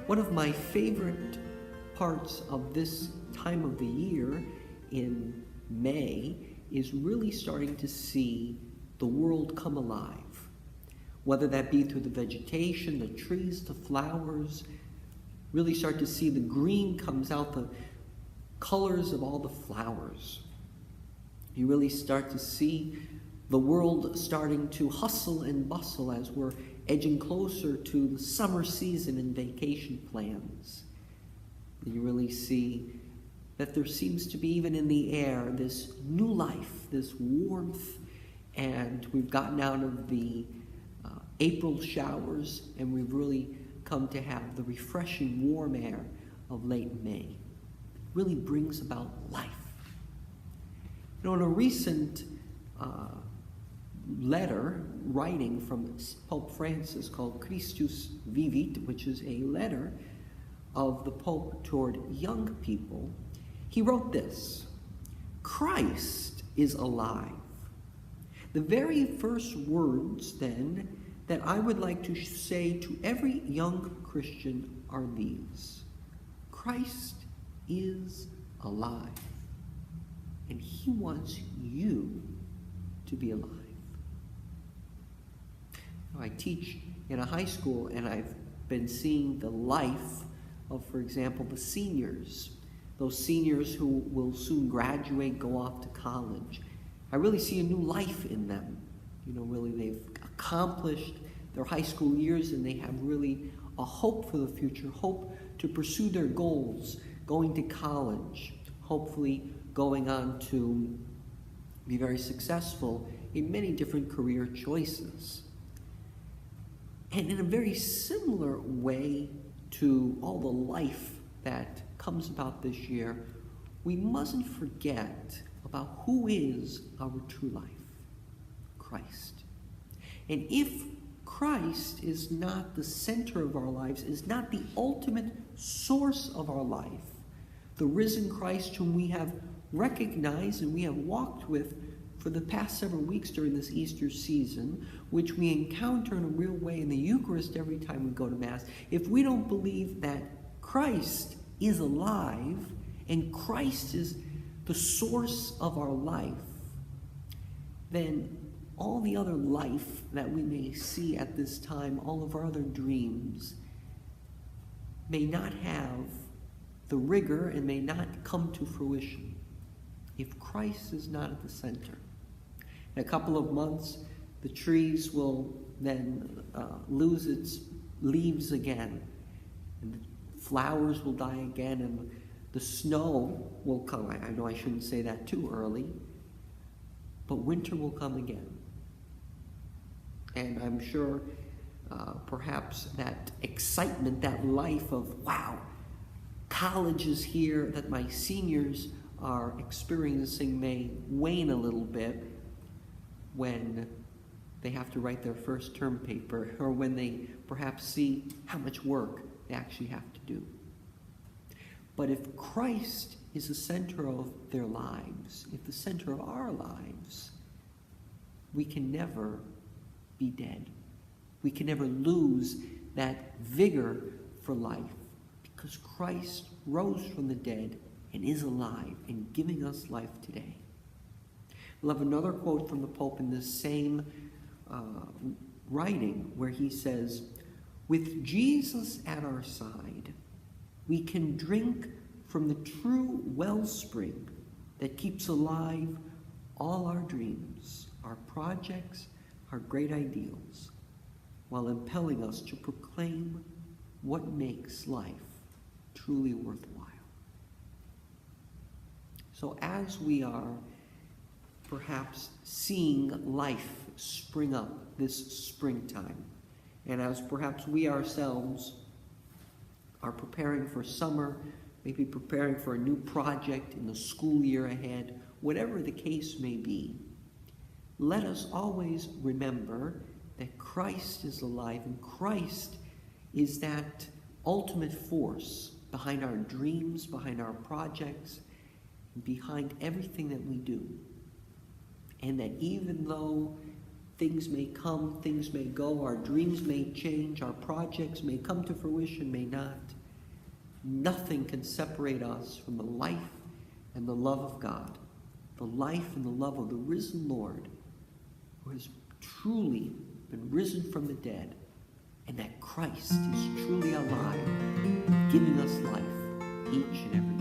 One of my favorite parts of this time of the year in May is really starting to see the world come alive. Whether that be through the vegetation, the trees, the flowers, really start to see the green comes out, the colors of all the flowers. You really start to see the world starting to hustle and bustle as we're edging closer to the summer season and vacation plans. You really see that there seems to be, even in the air, this new life, this warmth, and we've gotten out of the April showers, and we've really come to have the refreshing warm air of late May. It really brings about life. You know, in a recent writing from Pope Francis called Christus, Vivit, which is a letter of the Pope toward young people, he wrote this: Christ is alive. The very first words, then, that I would like to say to every young Christian are these: Christ is alive, and he wants you to be alive. I teach in a high school, and I've been seeing the life of, for example, the seniors, those seniors who will soon graduate, go off to college. I really see a new life in them. You know, really they've accomplished their high school years, and they have really a hope for the future, hope to pursue their goals, going to college, hopefully going on to be very successful in many different career choices. And in a very similar way to all the life that comes about this year, we mustn't forget about who is our true life: Christ. And if Christ is not the center of our lives, is not the ultimate source of our life, the risen Christ whom we have recognized and we have walked with for the past several weeks during this Easter season, which we encounter in a real way in the Eucharist every time we go to Mass, if we don't believe that Christ is alive and Christ is the source of our life, then all the other life that we may see at this time, all of our other dreams, may not have the rigor and may not come to fruition if Christ is not at the center. In a couple of months, the trees will then lose its leaves again, and the flowers will die again, and the snow will come. I know I shouldn't say that too early, but winter will come again. And I'm sure perhaps that excitement, that life of, wow, college is here, that my seniors are experiencing may wane a little bit when they have to write their first term paper, or when they perhaps see how much work they actually have to do. But if Christ is the center of their lives, if the center of our lives, we can never be dead. We can never lose that vigor for life, because Christ rose from the dead and is alive and giving us life today. We'll have another quote from the Pope in this same writing, where he says, "With Jesus at our side, we can drink from the true wellspring that keeps alive all our dreams, our projects, our great ideals, while impelling us to proclaim what makes life truly worthwhile." So as we are perhaps seeing life spring up this springtime, and as perhaps we ourselves are preparing for summer, maybe preparing for a new project in the school year ahead, whatever the case may be, let us always remember that Christ is alive, and Christ is that ultimate force behind our dreams, behind our projects, and behind everything that we do. And that even though things may come, things may go, our dreams may change, our projects may come to fruition, may not, Nothing can separate us from the life and the love of God, the life and the love of the risen Lord, who has truly been risen from the dead, and that Christ is truly alive, giving us life each and every day.